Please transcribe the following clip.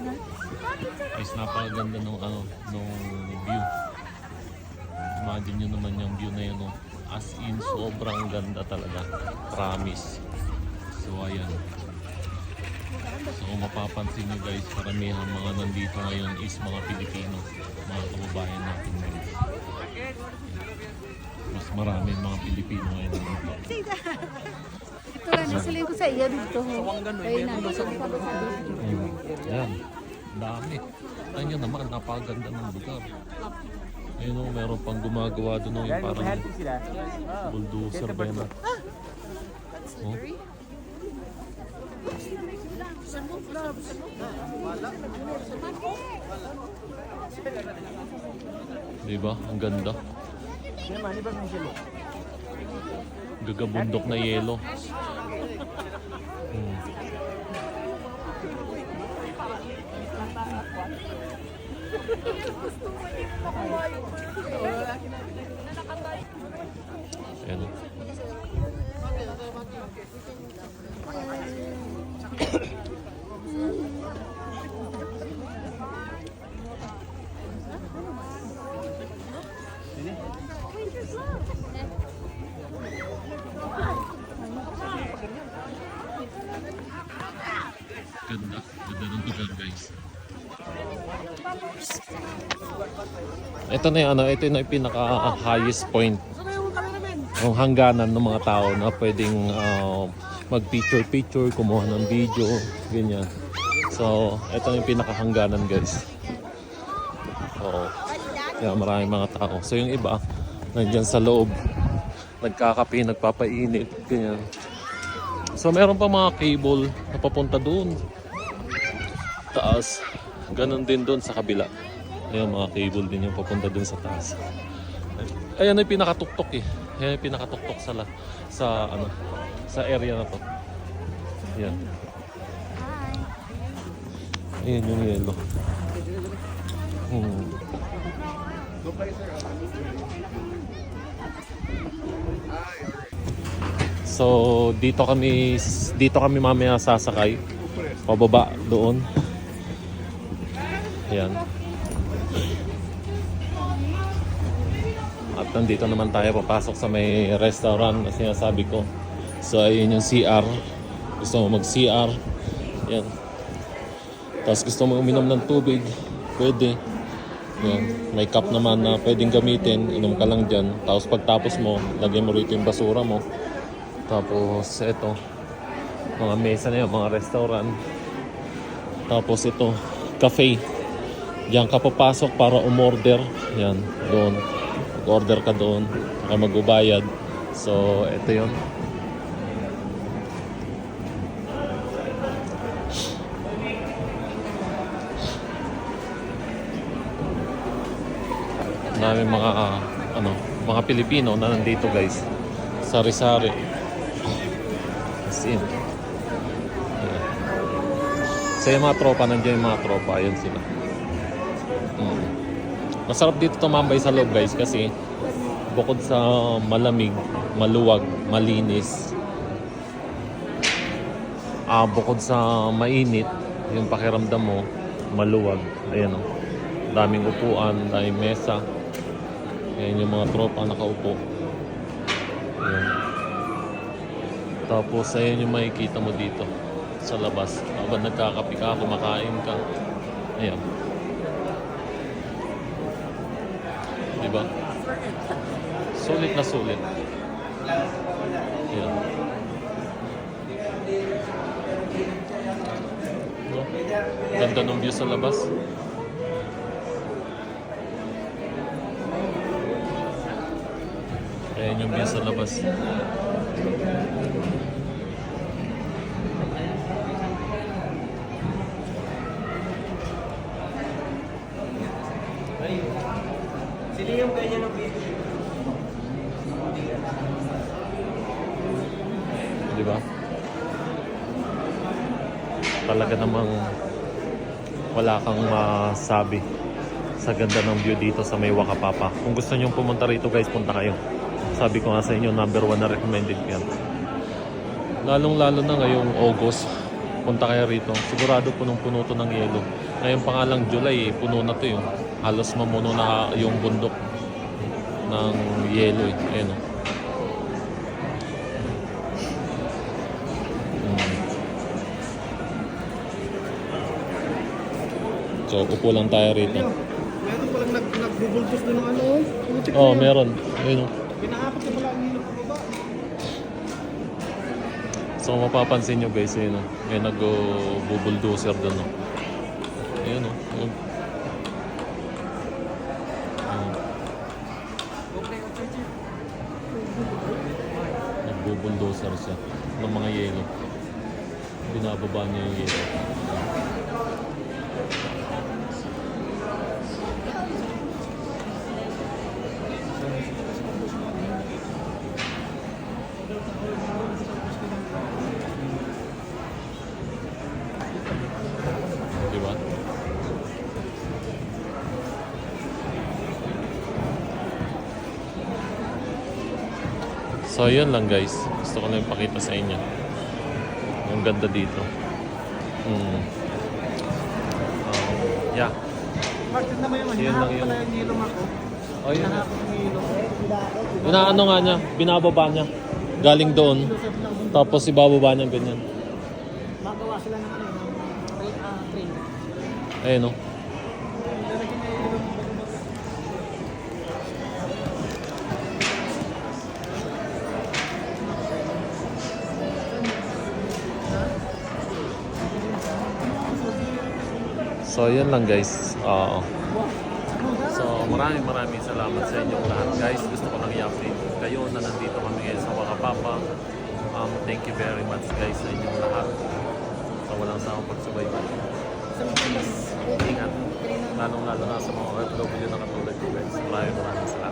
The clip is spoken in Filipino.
Guys, napakaganda nung view. Imagine nyo naman yung view na yun, no? As in, sobrang ganda talaga. Promise. So, ayan. So, kung mapapansin nyo guys, karamihan mga nandito ngayon is mga Pilipino. Mga kababayan natin guys. Mas marami mga Pilipino ngayon dito. Ito lang, nasilin ko sa iya dito. Ayun na, Ayan. Dami. Ayun naman, napakaganda ng lugar. Ayun o, meron pang gumagawa doon o, yung parang bulldozer ba yun? Oh. Diba? Ang ganda. Gagabundok na yelo. Ayan. Ganda. Ganda ng lugar guys. Ito na yung ito na yung pinaka highest point. Ang hangganan ng mga tao na pwedeng mag-picture, kumuha ng video, ganyan. So, ito na yung pinakahangganan guys. Oo. Kaya maraming mga tao. So, yung iba, nandyan sa loob, nagkakape, nagpapainit, ganyan. So, meron pa mga cable na papunta doon. Taas. Ganon din doon sa kabila. Ayan, mga cable din yung papunta doon sa taas. Ayan yung pinakatuktok eh. Ayan yung pinakatuktok sa area na to. Ayan. Ayan yung yelo. So dito kami mamaya sasakay pababa doon. Ayan. At nandito naman tayo papasok sa may restaurant na sinasabi ko. So ayun yung CR. Gusto mo mag-CR. Ayan. Tapos gusto mo uminom ng tubig, pwede. Ayan. May cup naman na pwedeng gamitin. Inom ka lang dyan. Tapos pagtapos mo, lagyan mo rito yung basura mo. Tapos ito, mga mesa na yun, mga restaurant. Tapos ito, cafe. Diyan ka papasok para umorder. Yan, doon. Mag-order ka doon. Saka magbabayad. So, ito yun. Dami mga Pilipino na nandito guys. Sari-sari. As in. Ayan. So yung mga tropa, nandiyan yung mga tropa. Ayun sila. Masarap dito tumambay sa loob guys kasi bukod sa malamig, maluwag, malinis, bukod sa mainit, yung pakiramdam mo, maluwag. Ayan o. Daming upuan, daming mesa. Ayan yung mga tropa nakaupo. Ayan. Tapos ayan yung makikita mo dito sa labas. Habang nagkakape ka, kumakain ka. Ayan. Diba? Sulit na sulit. Ayan. No? Ganda ng view sa labas. Ayan yung view sa labas. Sili yung ganyan ng video. Diba? Talaga namang wala kang masabi sa ganda ng view dito sa may Wakapapa. Kung gusto nyo pumunta rito guys, punta kayo. Sabi ko nga sa inyo, #1 na recommended ko yan. Lalong lalo na ngayong August. Punta kayo rito. Sigurado punong-puno to ng yelo. Ngayon pa nga lang July, puno na to yun. Halos mamuno na yung bundok ng yelo eh. Ayan o. So, upo lang tayo rito. Meron palang nagbubultos doon ng ano. Putik Oh, meron. Ayun. Pinahapot na pala ang ilog pa baba. So, mapapansin nyo guys, ayun, oh. May nag-bulldozer doon. Oh. Ayun, oh. Ayun. Ayun. Nag-bulldozer siya ng mga yelo. Binababa niya yung yelo. Diba? So, yun lang guys. Gusto ko lang ipakita sa inyo. Ang ganda dito. Yeah. Martin naman yung Yun lang yun. pala yung ilog ako. Oh, yun. Pinahapot ng ilog. Inaano nga niya, binababa niya. Galing doon. Tapos ibababa niya ganyan. Magawa sila ng ano, ng train. Ayun, oh. So, yun lang guys. So, maraming salamat sa inyong lahat guys. Gusto ko lang i-update kayo na nandito kami ngayon sa Wakapapa. Thank you very much guys sa inyong lahat. Sa walang sawang pagsubaybay. Ingat. Lalong-lalo na sa mga OFW na katulad ko guys. Maraming salamat.